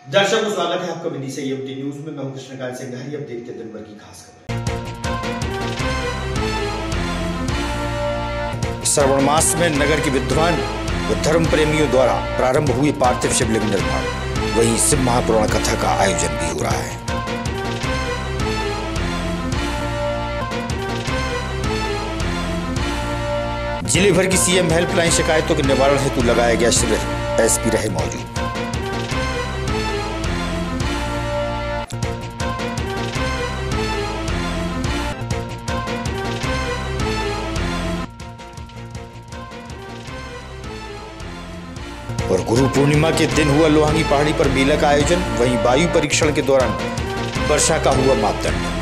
दर्शकों को स्वागत है आपका विधि से यूटी न्यूज में। मैं हूं कृष्णकांत सिंह। अब देखते हैं दिन भर की खास खबर। श्रावण मास में नगर के विद्वान व धर्म प्रेमियों द्वारा प्रारंभ हुई पार्थिव शिवलिंग निर्माण, वहीं शिव महापुराण कथा का आयोजन भी हो रहा है। जिले भर की सीएम हेल्पलाइन शिकायतों के निवारण हेतु लगाया गया शिविर, एसपी रहे मौजूद। और गुरु पूर्णिमा के दिन हुआ लोहांगी पहाड़ी पर मेला का आयोजन, वहीं वायु परीक्षण के दौरान वर्षा का हुआ मापदंड।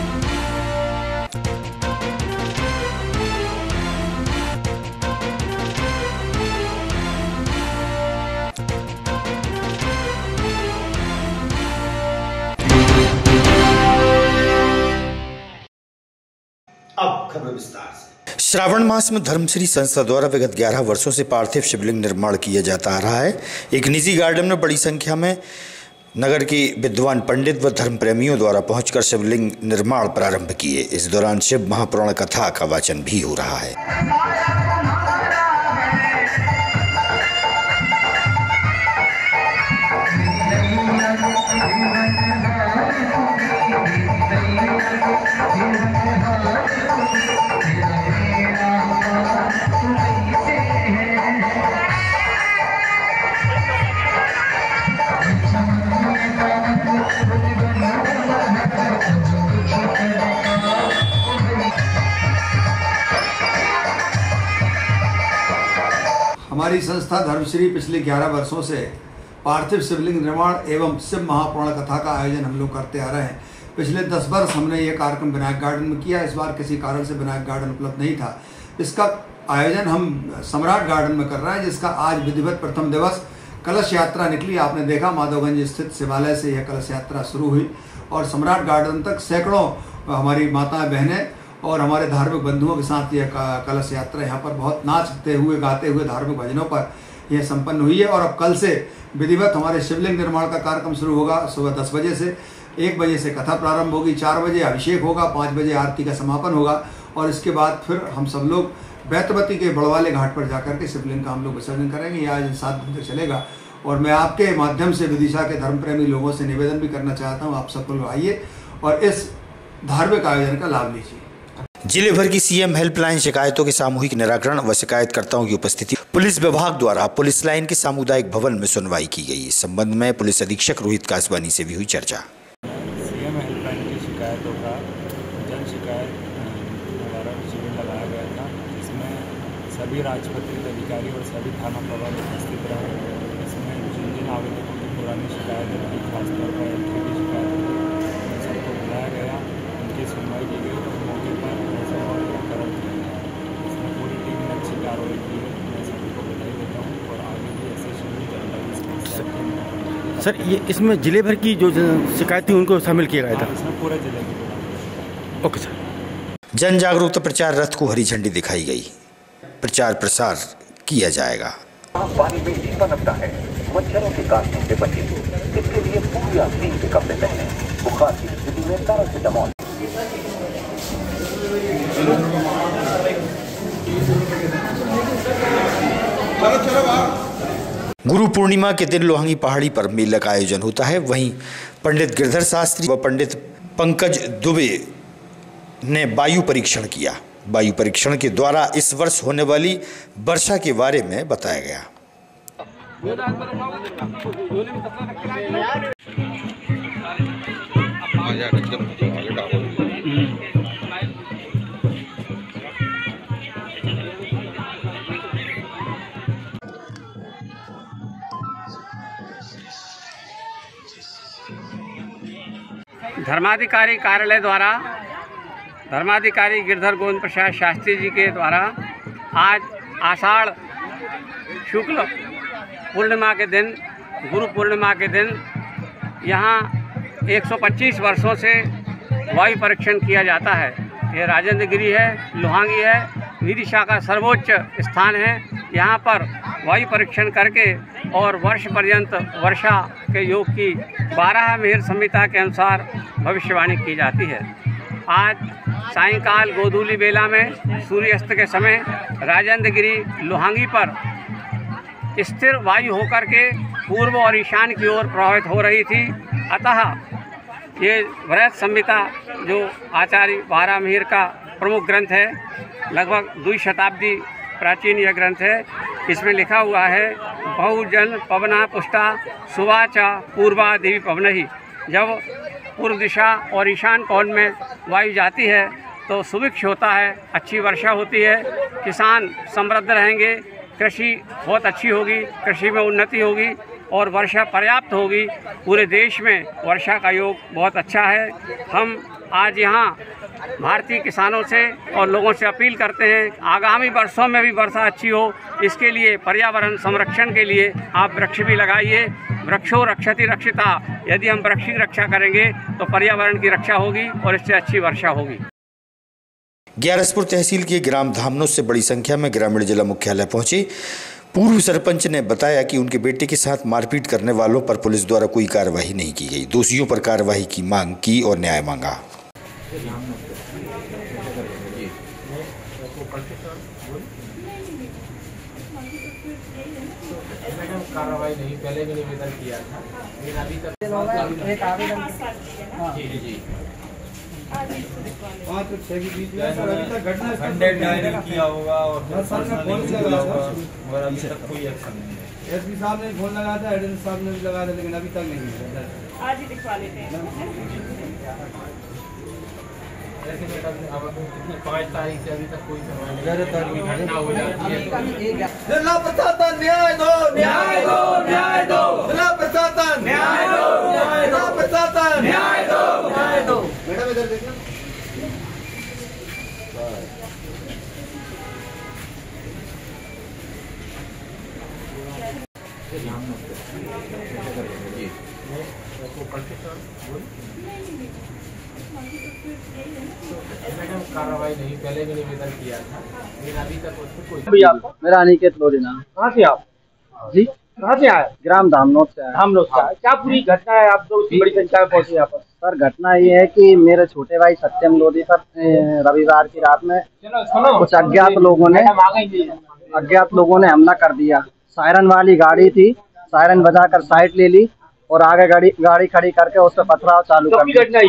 अब खबर विस्तार से। श्रावण मास में धर्मश्री संस्था द्वारा विगत 11 वर्षों से पार्थिव शिवलिंग निर्माण किया जाता आ रहा है। एक निजी गार्डन में बड़ी संख्या में नगर के विद्वान पंडित व धर्म प्रेमियों द्वारा पहुंचकर शिवलिंग निर्माण प्रारंभ किए। इस दौरान शिव महापुराण कथा का वाचन भी हो रहा है। हमारी संस्था धर्मश्री पिछले 11 वर्षों से पार्थिव शिवलिंग निर्माण एवं शिव महापुराण कथा का आयोजन हम लोग करते आ रहे हैं। पिछले 10 वर्ष हमने ये कार्यक्रम विनायक गार्डन में किया। इस बार किसी कारण से विनायक गार्डन उपलब्ध नहीं था। इसका आयोजन हम सम्राट गार्डन में कर रहे हैं, जिसका आज विधिवत प्रथम दिवस कलश यात्रा निकली। आपने देखा माधवगंज स्थित शिवालय से यह कलश यात्रा शुरू हुई और सम्राट गार्डन तक सैकड़ों हमारी माताएं बहनें और हमारे धार्मिक बंधुओं के साथ यह कलश यात्रा यहाँ पर बहुत नाचते हुए गाते हुए धार्मिक भजनों पर यह संपन्न हुई है। और अब कल से विधिवत हमारे शिवलिंग निर्माण का कार्यक्रम शुरू होगा। सुबह 10 बजे से 1 बजे से कथा प्रारंभ होगी, 4 बजे अभिषेक होगा, 5 बजे आरती का समापन होगा और इसके बाद फिर हम सब लोग बैतमती के बड़वाले घाट पर जाकर के शिवलिंग का हम लोग विसर्जन करेंगे। यह आज 7 दिन तक चलेगा और मैं आपके माध्यम से विदिशा के धर्म प्रेमी लोगों से निवेदन भी करना चाहता हूँ, आप सब लोग आइए और इस धार्मिक आयोजन का लाभ लीजिए। जिले भर की सीएम हेल्पलाइन शिकायतों के सामूहिक निराकरण व शिकायतकर्ताओं की उपस्थिति। पुलिस विभाग द्वारा पुलिस लाइन के सामुदायिक भवन में सुनवाई की गई। इस संबंध में पुलिस अधीक्षक रोहित कासवानी से भी हुई चर्चा। सीएम हेल्पलाइन की शिकायतों का जन शिकायत निवारण शिविर लगाया गया था, जिसमें सभी राजपत्रित अधिकारी और सभी थाना प्रभारी उपस्थित रहे। इसमें जिन आवेदकों की पुरानी शिकायतें थी, खासतौर पर एंट्री की शिकायत थी, सबको बुलाया गया, उनकी सुनवाई की गई और मौके पर ऐसा और निराकरण किया गया। इसमें पूरी टीम ने अच्छी कार्रवाई की है। मैं सभी को बधाई देता हूँ और आगे भी ऐसे शिविर चल रहा है। सर, ये इसमें जिले भर की जो शिकायत थी उनको शामिल किया गया था? इसमें पूरे जिले की। Okay sir. जन जागरूकता प्रचार रथ को हरी झंडी दिखाई गई। प्रचार प्रसार किया जाएगा। पानी में जीवन लगता है, मच्छरों के काटने से बचे। इसके लिए पूरा 3 के कपड़े पहने। बुखार की स्थिति में पैरासिटामोल। गुरु पूर्णिमा के दिन लोहांगी पहाड़ी पर मेला का आयोजन होता है। वहीं पंडित गिरधर शास्त्री व पंडित पंकज दुबे ने वायु परीक्षण किया। वायु परीक्षण के द्वारा इस वर्ष होने वाली वर्षा के बारे में बताया गया। धर्माधिकारी कार्यालय द्वारा धर्माधिकारी गिरधर गोविंद प्रसाद शास्त्री जी के द्वारा आज आषाढ़ शुक्ल पूर्णिमा के दिन, गुरु पूर्णिमा के दिन यहाँ 125 वर्षों से वायु परीक्षण किया जाता है। ये राजेंद्र गिरी है, लोहांगी है, विदिशा का सर्वोच्च स्थान है। यहाँ पर वायु परीक्षण करके और वर्ष पर्यंत वर्षा के योग की 12 मिहिर संहिता के अनुसार भविष्यवाणी की जाती है। आज सायंकाल गोधूली बेला में सूर्यास्त के समय राजेंद्रगिरी लोहांगी पर स्थिर वायु होकर के पूर्व और ईशान की ओर प्रभावित हो रही थी। अतः ये वृहत संहिता जो आचार्य 12 मिहिर का प्रमुख ग्रंथ है, लगभग 2 शताब्दी प्राचीन यह ग्रंथ है। इसमें लिखा हुआ है, बहुजन पवना पुष्टा सुवाचा पूर्वा देवी पवनहि। जब पूर्व दिशा और ईशान कोण में वायु जाती है तो सुभिक्ष होता है, अच्छी वर्षा होती है, किसान समृद्ध रहेंगे, कृषि बहुत अच्छी होगी, कृषि में उन्नति होगी और वर्षा पर्याप्त होगी। पूरे देश में वर्षा का योग बहुत अच्छा है। हम आज यहाँ भारतीय किसानों से और लोगों से अपील करते हैं, आगामी वर्षों में भी वर्षा अच्छी हो, इसके लिए पर्यावरण संरक्षण के लिए आप वृक्ष भी लगाइए। वृक्षो रक्षति रक्षिता, यदि हम वृक्ष की रक्षा करेंगे तो पर्यावरण की रक्षा होगी और इससे अच्छी वर्षा होगी। ग्यारसपुर तहसील के ग्राम धामनोद से बड़ी संख्या में ग्रामीण जिला मुख्यालय पहुंचे। पूर्व सरपंच ने बताया कि उनके बेटे के साथ मारपीट करने वालों पर पुलिस द्वारा कोई कार्रवाई नहीं की गई। दोषियों पर कार्रवाई की मांग की और न्याय मांगा। कार्रवाई नहीं, पहले भी निवेदन किया था, लेकिन अभी तक एक आवेदन जी 5 और 6 के बीच में अभी तक घटना खंडन डायरी किया होगा और अभी तक कोई एक्शन नहीं है। एसपी साहब ने फोन लगाया था, एडमिन साहब ने भी लगाया था, लेकिन अभी तक नहीं। आज ही दिखवा लेते हैं। लेकिन अब 5 तारीख से अभी तक कोई घटना हो जाती है। जिला प्रशासन न्याय दो, न्याय दो, न्याय दो। जिला प्रशासन न्याय दो, जिला प्रशासन न्याय दो, न्याय दो। मैडम इधर देखना। कार्रवाई नहीं, पहले भी निवेदन किया था, लेकिन अभी तक उसको कोई। मेरा अनिकेत लोरिना। कहाँ से आप? जी कहाँ से आए? ग्राम धामनोद से आए। धामनोद से आए। क्या पूरी घटना है, आप लोग बड़ी संख्या में पहुंचे यहाँ पर? सर घटना ये है कि मेरे छोटे भाई सत्यम लोधी पर रविवार की रात में कुछ अज्ञात लोगों ने हमला कर दिया। सायरन वाली गाड़ी थी, सायरन बजाकर साइड ले ली और आगे गाड़ी खड़ी करके उस पर पथराव चालू कर दिया। घटना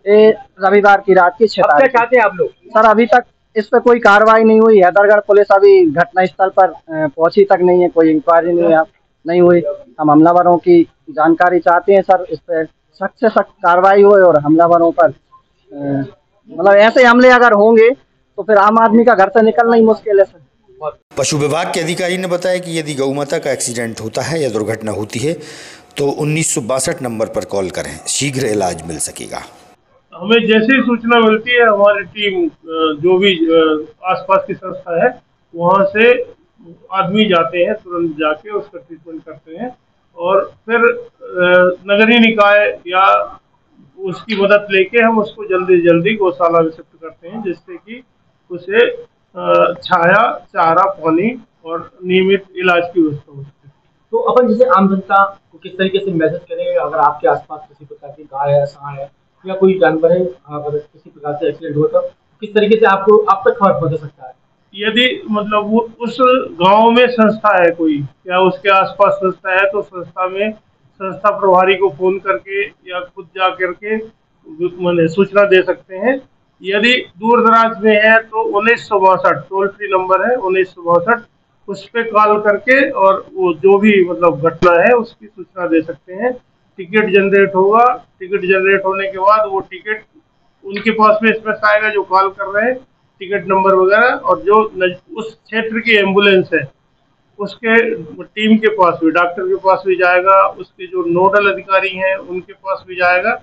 ये रविवार की रात की 6 तारीख। चाहते हैं आप लोग? सर अभी तक इस पे कोई कार्रवाई नहीं हुई। हैदरगढ़ पुलिस अभी घटना स्थल पर पहुंची तक नहीं है, कोई इंक्वायरी नहीं हुई। हम हमलावरों की जानकारी चाहते हैं सर, इस पे सख्त से सख्त कार्रवाई हो और हमलावरों पर मतलब ऐसे हमले अगर होंगे तो फिर आम आदमी का घर से निकलना ही मुश्किल है सर। पशु विभाग के अधिकारी ने बताया कि यदि गौ माता का एक्सीडेंट होता है या दुर्घटना होती है तो 1962 नंबर पर कॉल करें, शीघ्र इलाज मिल सकेगा। हमें जैसे ही सूचना मिलती है हमारी टीम जो भी आसपास की संस्था है वहाँ से आदमी जाते हैं, तुरंत जाके उसका ट्रीटमेंट करते हैं और फिर नगरीय निकाय या उसकी मदद लेके हम उसको जल्दी जल्दी गौशाला में शिफ्ट करते हैं, जिससे कि उसे छाया, चारा, पानी और नियमित इलाज की व्यवस्था हो सके। तो अपन जैसे आम जनता को किस तरीके से मैसेज करेंगे, अगर आपके आसपास किसी प्रकार की गाय है, सांड है या कोई जानवर है, अगर किसी प्रकार से एक्सीडेंट हुआ तो किस तरीके से आप तक खबर पहुंचा सकता है? यदि मतलब वो उस गांव में संस्था है कोई या उसके आसपास संस्था है तो संस्था में संस्था प्रभारी को फोन करके या खुद जा करके मैंने सूचना दे सकते हैं। यदि दूर दराज में है तो 1962 टोल फ्री नंबर है 1962, उस पर कॉल करके और वो जो भी मतलब घटना है उसकी सूचना दे सकते हैं। टिकट जनरेट होगा, टिकट जनरेट होने के बाद वो टिकट उनके पास में इसमें आएगा जो कॉल कर रहे हैं, टिकट नंबर वगैरह, और जो उस क्षेत्र की एम्बुलेंस है उसके टीम के पास भी, डॉक्टर के पास भी जाएगा, उसके जो नोडल अधिकारी हैं उनके पास भी जाएगा।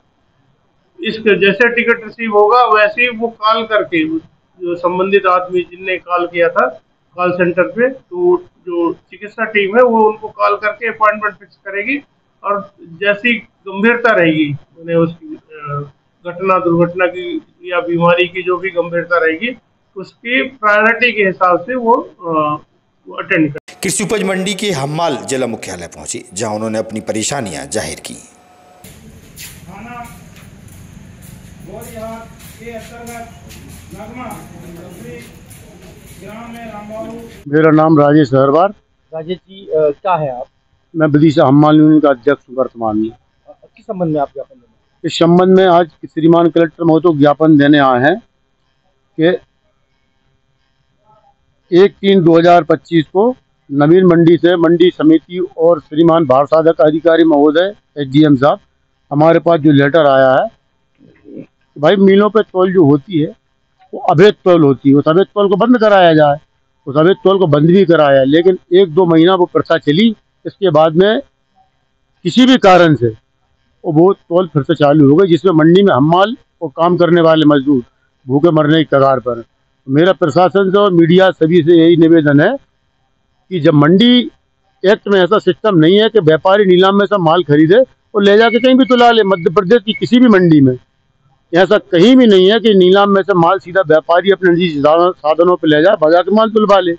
इसके जैसे टिकट रिसीव होगा वैसे ही वो कॉल करके जो संबंधित आदमी जिनने कॉल किया था कॉल सेंटर पे, तो जो चिकित्सा टीम है वो उनको कॉल करके अपॉइंटमेंट फिक्स करेगी और जैसी गंभीरता रहेगी उन्हें उसकी घटना दुर्घटना की या बीमारी की जो भी गंभीरता रहेगी उसकी प्रायोरिटी के हिसाब से वो अटेंड करें। कृषि उपज मंडी के हम्माल जिला मुख्यालय पहुंचे, जहां उन्होंने अपनी परेशानियां जाहिर की। मेरा नाम राजेश अग्रवाल। राजेश जी, क्या है आप? मैं विदिशा हम्माल यूनियन का अध्यक्ष हूँ वर्तमान में। किस संबंध में आप ज्ञापन देने? इस संबंध में आज श्रीमान कलेक्टर महोदय को ज्ञापन देने आए हैं कि 1/3/2025 को नवीन मंडी से मंडी समिति और श्रीमान भार साधक अधिकारी महोदय SGM साहब हमारे पास जो लेटर आया है, भाई मिलों पे तौल जो होती है वो अवैध तौल होती है, उस अवैध तौल को बंद कराया जाए। उस अवैध तौल को बंद भी कराया, लेकिन 1-2 महीना वो प्रथा चली। इसके बाद में किसी भी कारण से वो तौल फिर से चालू हो गई, जिसमें मंडी में हम्माल और काम करने वाले मजदूर भूखे मरने की कगार पर। मेरा प्रशासन से और मीडिया सभी से यही निवेदन है कि जब मंडी एक्ट में ऐसा सिस्टम नहीं है कि व्यापारी नीलाम में सब माल खरीदे और ले जाके कहीं भी तुला ले, मध्य प्रदेश की किसी भी मंडी में ऐसा कहीं भी नहीं है कि नीलाम में से माल सीधा व्यापारी अपने निजी साधनों पर ले जाए, भगा के माल तुलवा ले।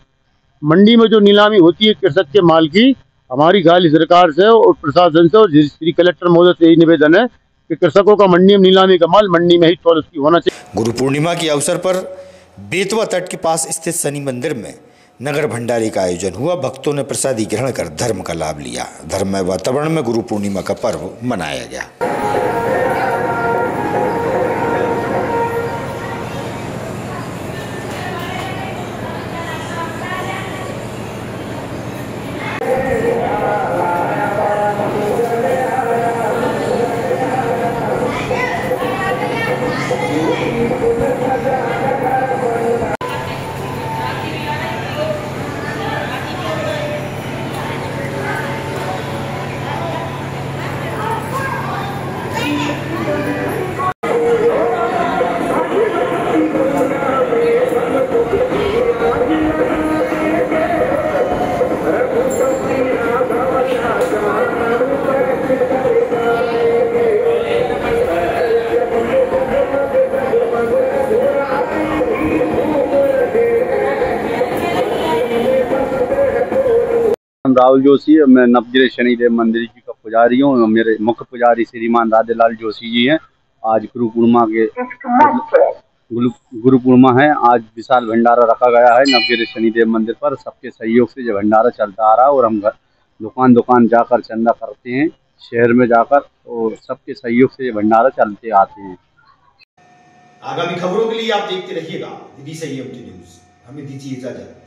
मंडी में जो नीलामी होती है कृषक के माल की, हमारी गाली सरकार से और प्रशासन से और श्री कलेक्टर महोदय से यही निवेदन है कि कृषकों का मंडी में नीलामी का माल मंडी में ही तौल उसकी होना चाहिए। गुरु पूर्णिमा के अवसर पर बेतवा तट के पास स्थित शनि मंदिर में नगर भंडारे का आयोजन हुआ। भक्तों ने प्रसादी ग्रहण कर धर्म का लाभ लिया। धर्ममय वातावरण में गुरु पूर्णिमा का पर्व मनाया गया। राहुल जोशी, मैं नवगिरे शनिदेव मंदिर जी का पुजारी हूँ। मेरे मुख्य पुजारी श्रीमान राधेलाल जोशी जी हैं। आज गुरु पूर्णिमा है। आज विशाल भंडारा रखा गया है नवगिरे शनिदेव मंदिर पर। सबके सहयोग से ये भंडारा चलता आ रहा है और हम दुकान दुकान जाकर चंदा करते हैं, शहर में जाकर, और सबके सहयोग से ये भंडारा चलते आते हैं। आगामी खबरों के लिए आप देखते रहिएगा विदिशा न्यूज। हमें दीजिए इजाजत।